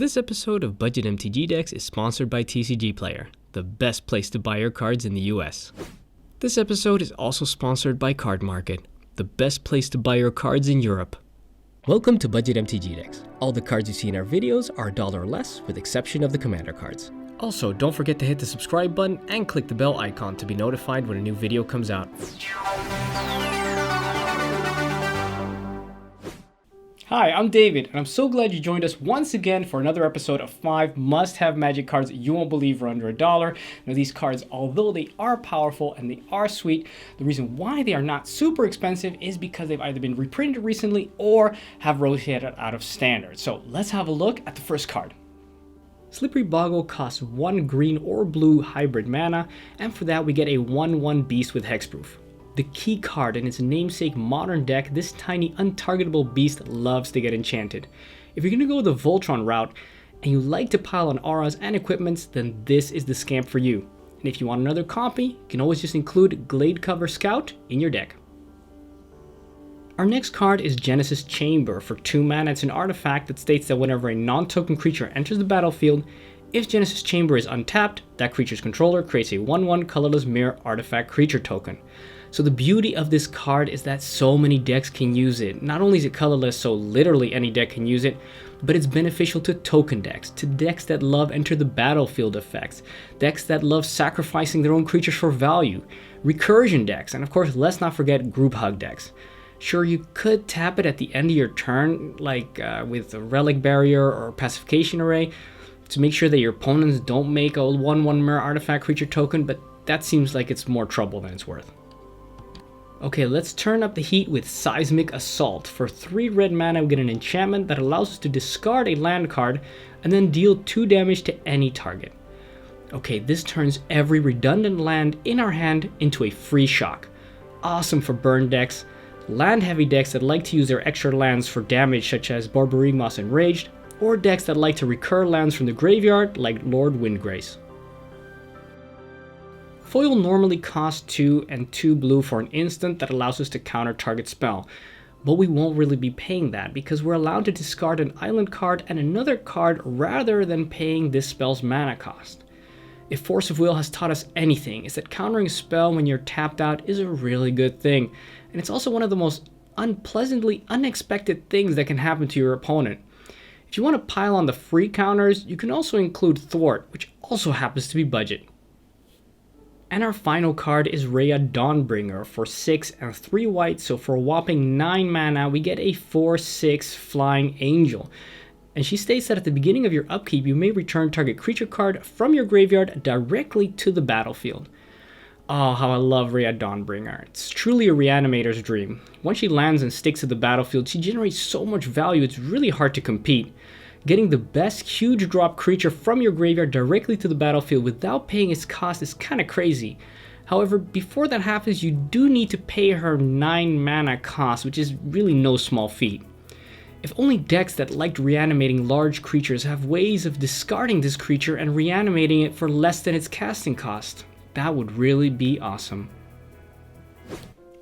This episode of Budget MTG Decks is sponsored by TCG Player, the best place to buy your cards in the US. This episode is also sponsored by Card Market, the best place to buy your cards in Europe. Welcome to Budget MTG Decks. All the cards you see in our videos are $1 or less, with exception of the Commander cards. Also, don't forget to hit the subscribe button and click the bell icon to be notified when a new video comes out. Hi, I'm David, and I'm so glad you joined us once again for another episode of 5 must-have Magic cards you won't believe are under $1. Now, these cards, although they are powerful and they are sweet, the reason why they are not super expensive is because they've either been reprinted recently or have rotated out of standard. So let's have a look at the first card. Slippery Bogle costs 1 green or blue hybrid mana, and for that we get a 1/1 beast with hexproof. The key card in its namesake modern deck, this tiny untargetable beast loves to get enchanted. If you're going to go the Voltron route and you like to pile on auras and equipments, then this is the scamp for you. And if you want another copy, you can always just include Gladecover Scout in your deck. Our next card is Genesis Chamber. For 2 mana, it's an artifact that states that whenever a non-token creature enters the battlefield, if Genesis Chamber is untapped, that creature's controller creates a 1/1 colorless mirror artifact creature token. So the beauty of this card is that so many decks can use it. Not only is it colorless, so literally any deck can use it, but it's beneficial to token decks, to decks that love enter the battlefield effects, decks that love sacrificing their own creatures for value, recursion decks, and of course let's not forget group hug decks. Sure, you could tap it at the end of your turn, like with a Relic Barrier or Pacification Array, to make sure that your opponents don't make a 1/1 mirror artifact creature token, but that seems like it's more trouble than it's worth. Okay, let's turn up the heat with Seismic Assault. For 3 red mana, we get an enchantment that allows us to discard a land card and then deal 2 damage to any target. Okay, this turns every redundant land in our hand into a free shock. Awesome for burn decks, land-heavy decks that like to use their extra lands for damage such as Barbarigmas Enraged, or decks that like to recur lands from the graveyard like Lord Windgrace. Foil normally costs 2 and 2 blue for an instant that allows us to counter target spell, but we won't really be paying that because we're allowed to discard an island card and another card rather than paying this spell's mana cost. If Force of Will has taught us anything, it's that countering a spell when you're tapped out is a really good thing, and it's also one of the most unpleasantly unexpected things that can happen to your opponent. If you want to pile on the free counters, you can also include Thwart, which also happens to be budget. And our final card is Reya Dawnbringer. For 6 and 3 white, so for a whopping 9 mana, we get a 4/6 Flying Angel. And she states that at the beginning of your upkeep, you may return target creature card from your graveyard directly to the battlefield. Oh, how I love Reya Dawnbringer. It's truly a reanimator's dream. Once she lands and sticks to the battlefield, she generates so much value, it's really hard to compete. Getting the best huge drop creature from your graveyard directly to the battlefield without paying its cost is kinda crazy. However, before that happens, you do need to pay her 9 mana cost, which is really no small feat. If only decks that liked reanimating large creatures have ways of discarding this creature and reanimating it for less than its casting cost, that would really be awesome.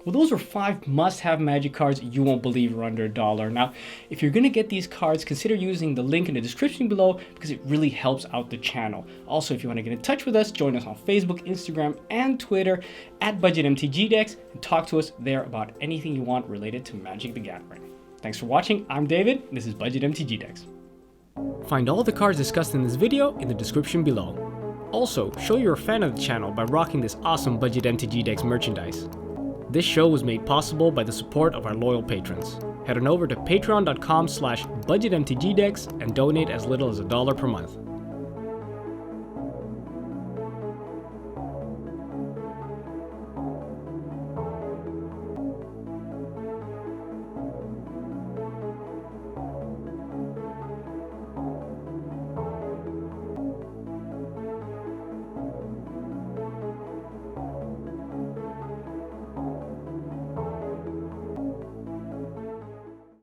Well, those are 5 must-have Magic cards you won't believe are under $1. Now, if you're going to get these cards, consider using the link in the description below because it really helps out the channel. Also, if you want to get in touch with us, join us on Facebook, Instagram, and Twitter at Budget MTG Decks and talk to us there about anything you want related to Magic the Gathering. Thanks for watching. I'm David. This is Budget MTG Decks. Find all the cards discussed in this video in the description below. Also, show you're a fan of the channel by rocking this awesome Budget MTG Decks merchandise. This show was made possible by the support of our loyal patrons. Head on over to patreon.com/budgetmtgdecks and donate as little as $1 per month.